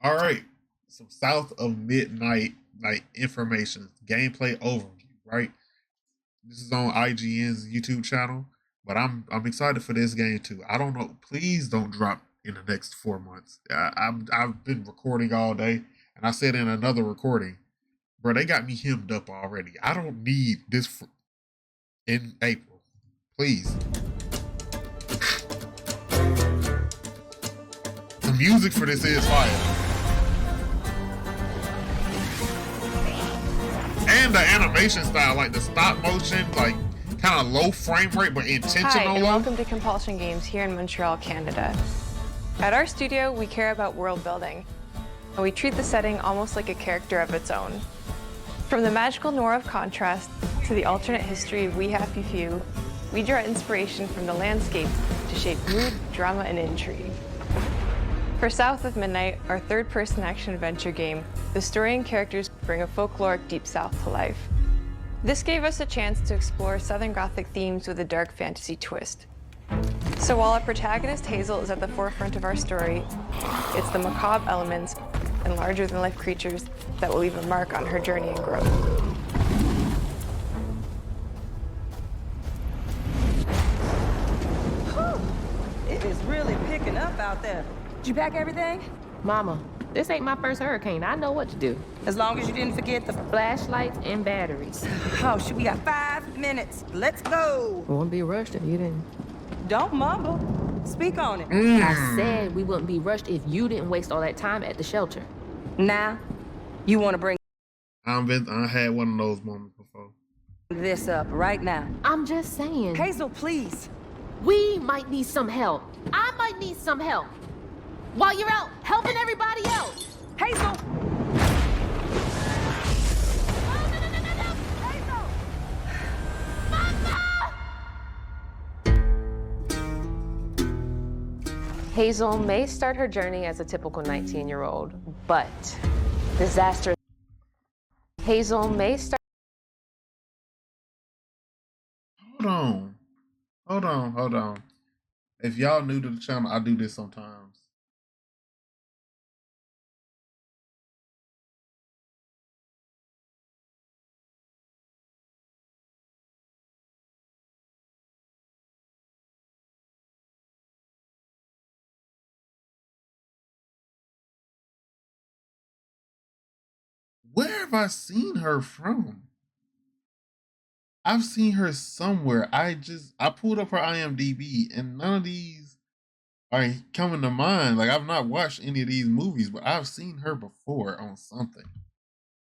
All right. Some South of Midnight like information, gameplay overview, right? This is on IGN's YouTube channel, but I'm excited for this game too. I don't know. Please don't drop in the next 4 months. I've been recording all day, and I said in another recording, bro, they got me hemmed up already. I don't need this in April. Please. The music for this is fire. And the animation style, like the stop motion, like kind of low frame rate, but intentional. Hi, and welcome to Compulsion Games here in Montreal, Canada. At our studio, we care about world building, and we treat the setting almost like a character of its own. From the magical noir of contrast to the alternate history of We Happy Few, we draw inspiration from the landscape to shape mood, drama, and intrigue. For South of Midnight, our third-person action-adventure game, the story and characters bring a folkloric Deep South to life. This gave us a chance to explore Southern Gothic themes with a dark fantasy twist. So while our protagonist Hazel is at the forefront of our story, it's the macabre elements and larger-than-life creatures that will leave a mark on her journey and growth. Whew. It is really picking up out there. Did you pack everything? Mama, this ain't my first hurricane. I know what to do. As long as you didn't forget the Flashlights and batteries. Oh, shoot, we got 5 minutes. Let's go. We wouldn't be rushed if you didn't. Don't mumble. Speak on it. I said we wouldn't be rushed if you didn't waste all that time at the shelter. Now, you want to bring I had one of those moments before. this up right now. I'm just saying. Hazel, please. We might need some help. I might need some help. While you're out helping everybody else. Hazel! Hazel may start her journey as a typical 19-year-old, but disaster. Hazel may start. Hold on. If y'all new to the channel, I do this sometimes. Where have I seen her from? I've seen her somewhere. I pulled up her IMDb and none of these are coming to mind. Like I've not watched any of these movies, but I've seen her before on something.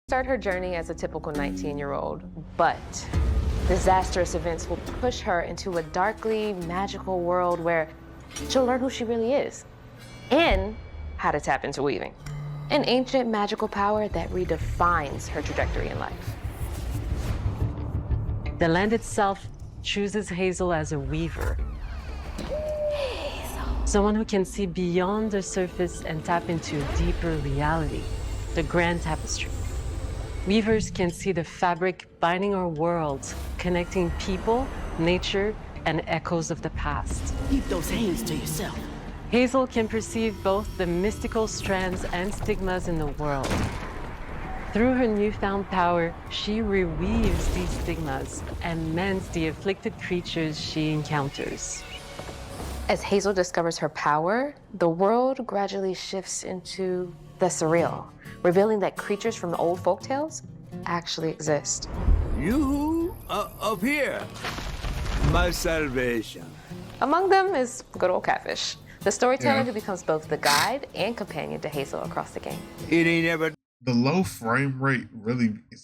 Start her journey as a typical 19-year-old, but disastrous events will push her into a darkly magical world where she'll learn who she really is and how to tap into weaving. An ancient magical power that redefines her trajectory in life. The land itself chooses Hazel as a weaver. Someone who can see beyond the surface and tap into a deeper reality, the grand tapestry. Weavers can see the fabric binding our world, connecting people, nature, and echoes of the past. Keep those hands to yourself. Hazel can perceive both the mystical strands and stigmas in the world. Through her newfound power, she reweaves these stigmas and mends the afflicted creatures she encounters. As Hazel discovers her power, the world gradually shifts into the surreal, revealing that creatures from the old folktales actually exist. You up here, my salvation. Among them is good old Catfish, the storyteller Yeah. who becomes both the guide and companion to Hazel across the game. It ain't ever. The low frame rate really it's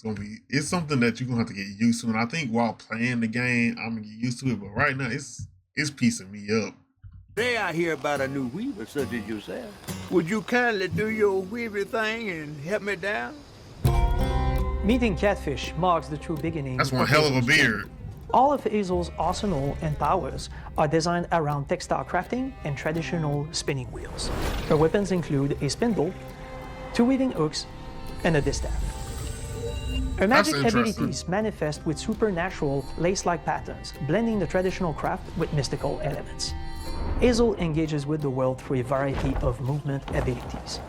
something that you're gonna have to get used to. And I think while playing the game, I'm gonna get used to it. But right now it's piecing me up. They out here about a new weaver such as yourself. Would you kindly do your weaver thing and help me down? Meeting Catfish marks the true beginning. That's one hell of a Hazel's journey. beard. All of Hazel's arsenal and powers are designed around textile crafting and traditional spinning wheels. Her weapons include a spindle, 2 weaving hooks, and a distaff. Her magic interesting. abilities manifest with supernatural lace-like patterns, blending the traditional craft with mystical elements. Hazel engages with the world through a variety of movement abilities.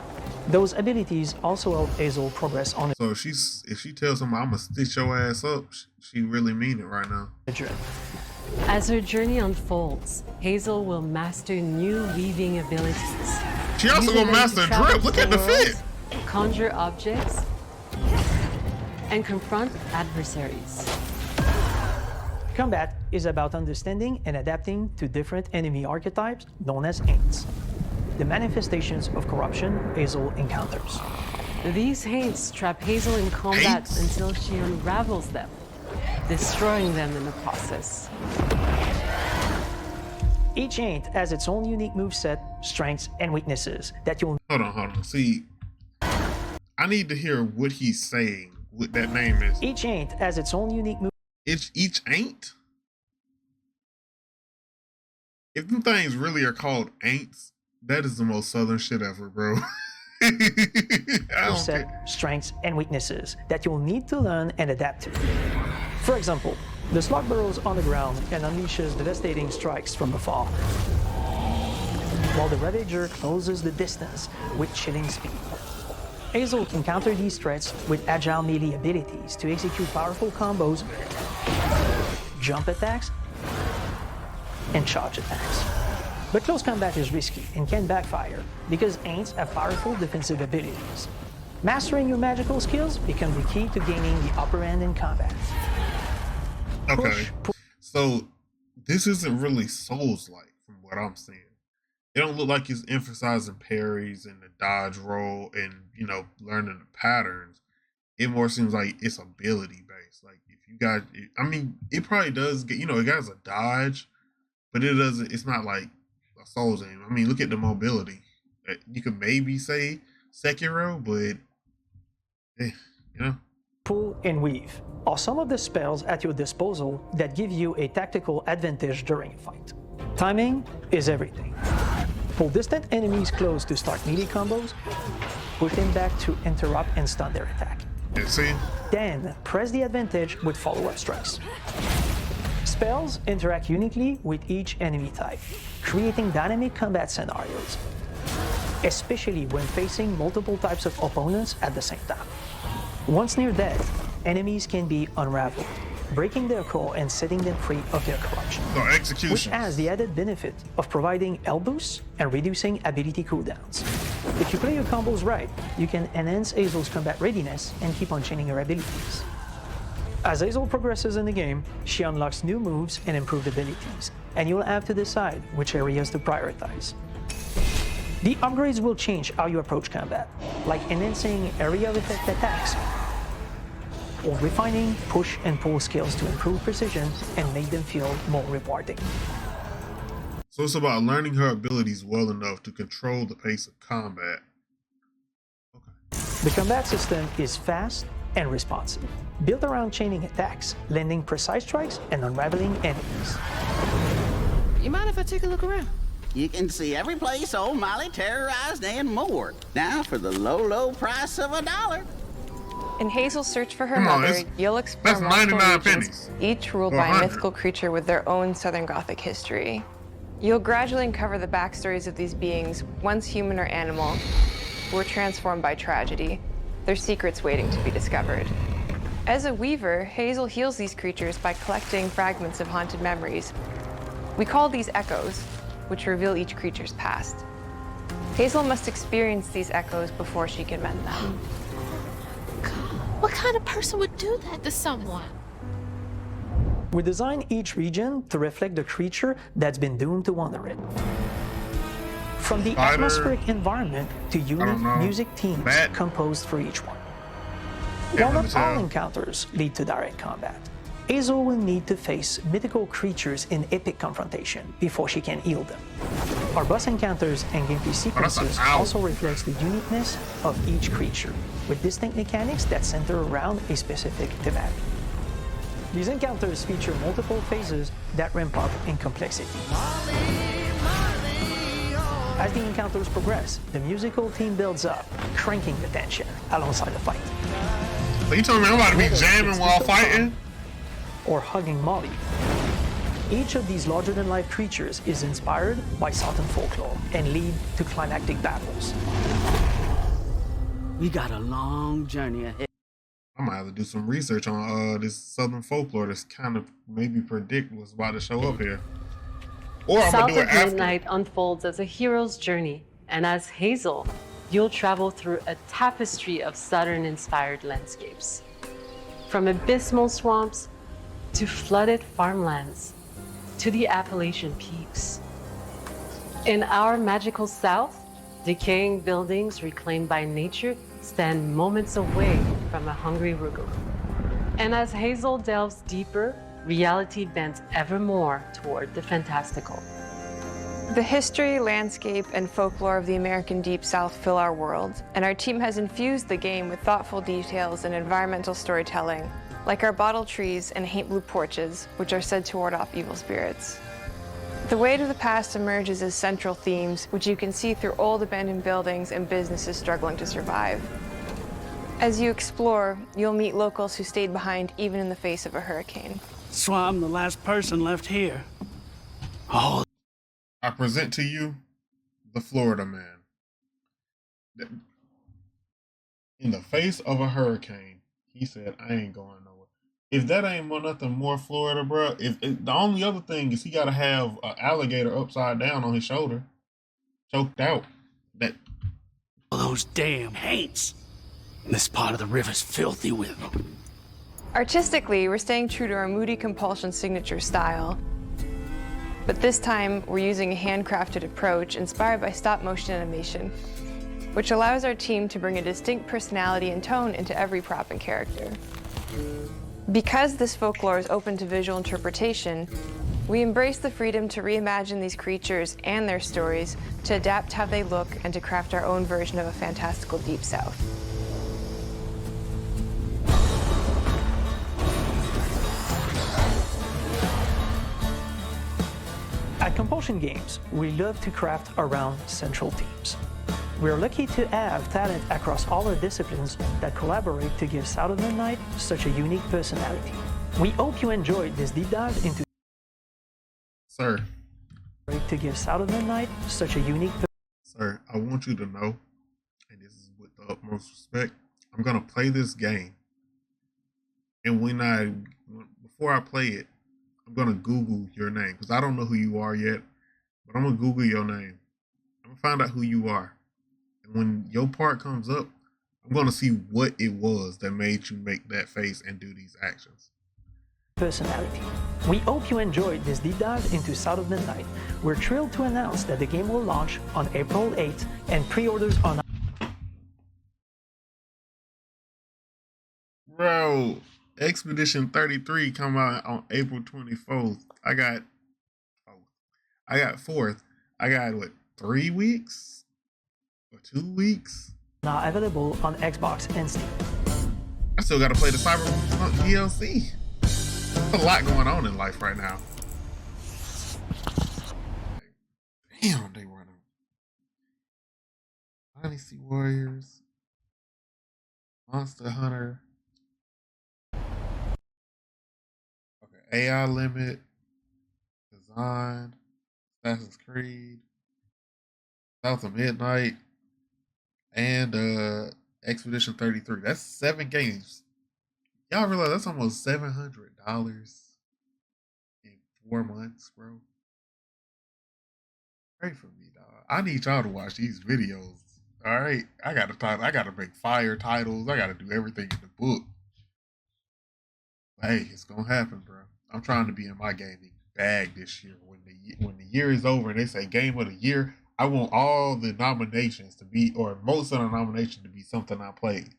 Those abilities also help Hazel progress on So if she tells him I'm gonna stitch your ass up, she really mean it right now. a journey. As her journey unfolds, Hazel will master new weaving abilities. She also Using gonna them master to travel drip. Look at the worlds, fit. conjure objects, and confront adversaries. Combat is about understanding and adapting to different enemy archetypes known as Aints, the manifestations of corruption Hazel encounters. These Haints trap Hazel in combat Haints? until she unravels them, destroying them in the process. Each Aint has its own unique moveset, strengths, and weaknesses that you'll Hold on. See, I need to hear what he's saying. What that name is. Each Aint has its own unique move. It's each ain't. If them things really are called ain'ts, that is the most southern shit ever, bro. I don't Set, care. strengths, and weaknesses that you'll need to learn and adapt to. For example, the slug burrows on the ground and unleashes devastating strikes from afar, while the Ravager closes the distance with chilling speed. Hazel can counter these threats with agile melee abilities to execute powerful combos, jump attacks, and charge attacks. But close combat is risky and can backfire because Aints have powerful defensive abilities. Mastering your magical skills becomes the key to gaining the upper hand in combat. Okay. So this isn't really Souls-like from what I'm seeing. It don't look like it's emphasizing parries and the dodge roll and, you know, learning the patterns. It more seems like it's ability based. Like if you got, I mean, it probably does get, you know, it has a dodge, but it doesn't, it's not like a Souls game. I mean, look at the mobility. You could maybe say Sekiro, but, you know. Pull and weave are some of the spells at your disposal that give you a tactical advantage during a fight. Timing is everything. Pull distant enemies close to start melee combos, push them back to interrupt and stun their attack. Yeah, see? Then press the advantage with follow-up strikes. Spells interact uniquely with each enemy type, creating dynamic combat scenarios, especially when facing multiple types of opponents at the same time. Once near death, enemies can be unraveled, breaking their core and setting them free of their corruption, So which execution. has the added benefit of providing health boosts and reducing ability cooldowns. If you play your combos right, you can enhance Hazel's combat readiness and keep on chaining her abilities. As Hazel progresses in the game, she unlocks new moves and improved abilities, and you'll have to decide which areas to prioritize. The upgrades will change how you approach combat, like enhancing area of effect attacks, or refining push and pull skills to improve precision and make them feel more rewarding. So it's about learning her abilities well enough to control the pace of combat. The combat system is fast and responsive, built around chaining attacks, landing precise strikes, and unraveling enemies. You mind if I take a look around? You can see every place old Molly terrorized and more. Now for the low, low price of $1. In Hazel's search for her Come on, mother, it's- you'll explore that's multiple 99 regions, pennies. each ruled Or by a 100. mythical creature with their own Southern Gothic history. You'll gradually uncover the backstories of these beings, once human or animal, who were transformed by tragedy, their secrets waiting to be discovered. As a weaver, Hazel heals these creatures by collecting fragments of haunted memories. We call these echoes, which reveal each creature's past. Hazel must experience these echoes before she can mend them. What kind of person would do that to someone? We design each region to reflect the creature that's been doomed to wander it. From the Spider. atmospheric environment to unique don't know. music themes Bat. composed for each one. Can't While really not all tell. encounters lead to direct combat, Hazel will need to face mythical creatures in epic confrontation before she can heal them. Our boss encounters and gameplay sequences owl. also reflects the uniqueness of each creature, with distinct mechanics that center around a specific thematic. These encounters feature multiple phases that ramp up in complexity. As the encounters progress, the musical theme builds up, cranking the tension alongside the fight. So you telling me I'm about to be Whether jamming it's while Mr. fighting? Or hugging Molly. Each of these larger-than-life creatures is inspired by Southern folklore and lead to climactic battles. We got a long journey ahead. I might have to do some research on this Southern folklore that's kind of maybe predict what's about to show up here. Or I'm South gonna do of it after. Midnight unfolds as a hero's journey, and as Hazel, you'll travel through a tapestry of Southern-inspired landscapes. From abysmal swamps to flooded farmlands to the Appalachian peaks. In our magical South, decaying buildings reclaimed by nature stand moments away from a hungry Rugal. And as Hazel delves deeper, reality bends ever more toward the fantastical. The history, landscape, and folklore of the American Deep South fill our world, and our team has infused the game with thoughtful details and environmental storytelling, like our bottle trees and Haint Blue porches, which are said to ward off evil spirits. The Way to the Past emerges as central themes, which you can see through old abandoned buildings and businesses struggling to survive. As you explore, you'll meet locals who stayed behind even in the face of a hurricane. So I'm the last person left here. Oh, I present to you the Florida Man. In the face of a hurricane, he said, I ain't going nowhere. If that ain't nothing more Florida, bro, if the only other thing is he got to have an alligator upside down on his shoulder, choked out. That those damn haints. This part of the river's filthy with them. Artistically, we're staying true to our moody compulsion signature style. But this time, we're using a handcrafted approach inspired by stop-motion animation, which allows our team to bring a distinct personality and tone into every prop and character. Because this folklore is open to visual interpretation, we embrace the freedom to reimagine these creatures and their stories, to adapt how they look, and to craft our own version of a fantastical Deep South. At Compulsion Games, we love to craft around central themes. We're lucky to have talent across all our disciplines that collaborate to give South of Midnight such a unique personality. We hope you enjoyed this deep dive into Sir, to give South of Midnight such a unique sir, I want you to know, and this is with the utmost respect, I'm gonna play this game. And before I play it, I'm gonna Google your name, because I don't know who you are yet, but I'm gonna Google your name. I'm gonna find out who you are. And when your part comes up, I'm gonna see what it was that made you make that face and do these actions. personality. We hope you enjoyed this deep dive into South of Midnight. We're thrilled to announce that the game will launch on April 8th and pre-orders on Bro, Expedition 33 come out on April 24th. I got 4th. I got what, 3 weeks? Or 2 weeks? now available on Xbox and Steam. I still gotta play the Cyberpunk DLC. There's a lot going on in life right now. Damn, they running. Dynasty Warriors. Monster Hunter. Okay, AI Limit. Design. Assassin's Creed. South of Midnight. And Expedition 33. That's 7 games. Y'all realize that's almost $700 in 4 months, bro. Pray for me, dog. I need y'all to watch these videos. All right, I gotta make fire titles. I gotta do everything in the book. Hey, it's gonna happen, bro. I'm trying to be in my gaming bag this year. When the year is over and they say Game of the Year, I want all the nominations to be, or most of the nominations to be something I played.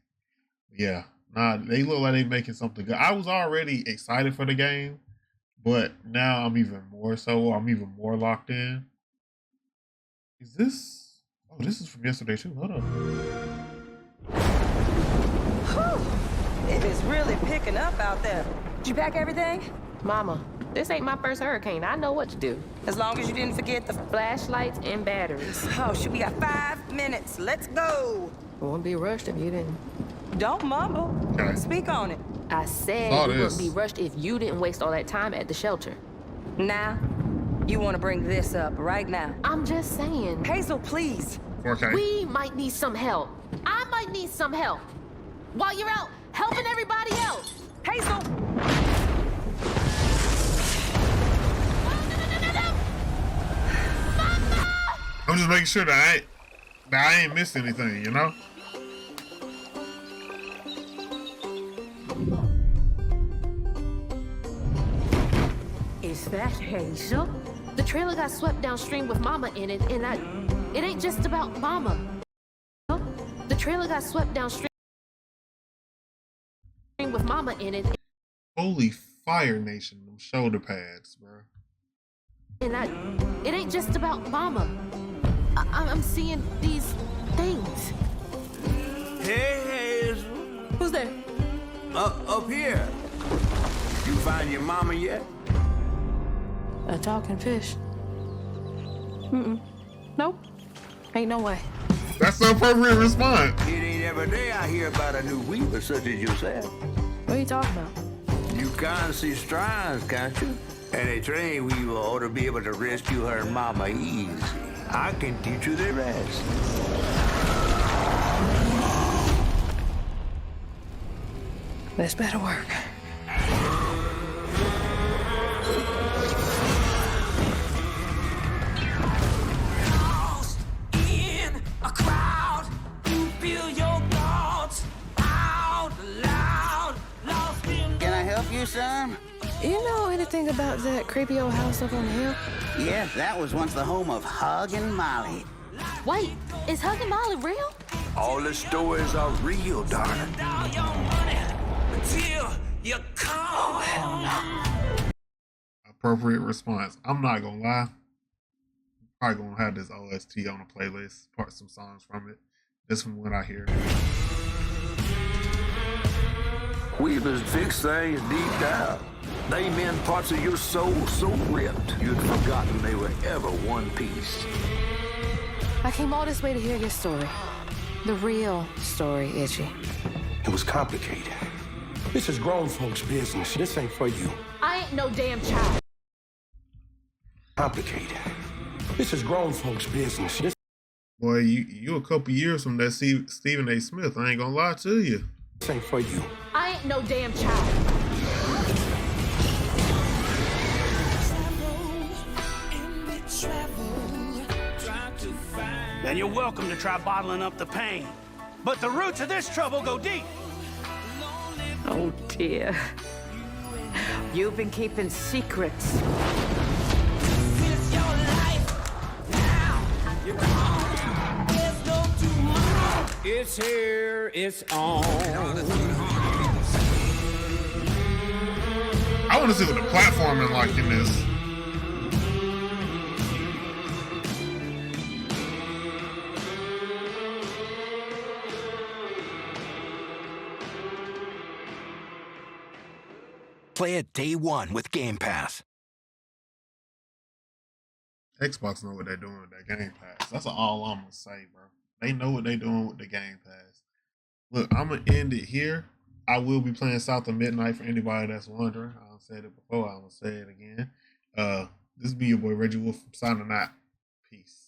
Yeah, nah, they look like they making something good. I was already excited for the game, but now I'm even more so. I'm even more locked in. Is this? Oh, this is from yesterday too. Hold on. Whew. It is really picking up out there. Did you pack everything? Mama, this ain't my first hurricane. I know what to do. As long as you didn't forget the Flashlights and batteries. Oh, shoot, we got 5 minutes. Let's go. Won't be rushed if you didn't. Don't mumble. Okay. Speak on it. I said Saw we this. wouldn't be rushed if you didn't waste all that time at the shelter. Now, you want to bring this up right now. I'm just saying. Hazel, please. 4K. We might need some help. I might need some help. While you're out helping everybody else. Hazel! I'm just making sure that I ain't missed anything, you know? Is that Hazel? The trailer got swept downstream with Mama in it, and it ain't just about Mama. The trailer got swept downstream with Mama in it. Holy Fire Nation, them shoulder pads, bro. And it ain't just about Mama. I'm seeing these things. Hey, Hazel. Who's there? Up here. You find your mama yet? A talking fish? Nope. Ain't no way. That's the appropriate response. It ain't every day I hear about a new weaver such as yourself. What are you talking about? You can't see strides, can't you? And a trained weaver ought to be able to rescue her mama easy. I can teach you the rest. This better work. Can I help you, son? You know anything about that creepy old house up on the hill? Yes, that was once the home of Hug and Molly. Wait, is Hug and Molly real? All the stories are real, darling. Appropriate response. I'm not gonna lie. I'm probably gonna have this OST on a playlist, part some songs from it. This from what I hear. Weavers fix things deep down. They mend parts of your soul so ripped you'd forgotten they were ever one piece. I came all this way to hear your story. The real story, Itchy. It was complicated. This is grown folks' business. This ain't for you. I ain't no damn child. Complicated. This is grown folks' business. This Boy, you a couple years from that Stephen A. Smith. I ain't gonna lie to you. ain't for you. I ain't no damn child. Then you're welcome to try bottling up the pain. But the roots of this trouble go deep. Oh, dear. You've been keeping secrets. It's here, it's on. I want to see what the platforming like in this. Play it day one with Game Pass. Xbox know what they're doing with that Game Pass. That's all I'm gonna say, bro. They know what they're doing with the Game Pass. Look, I'm gonna end it here. I will be playing South of Midnight for anybody that's wondering. I've said it before. I'm gonna say it again. This be your boy Reggie Wolf signing out. Peace.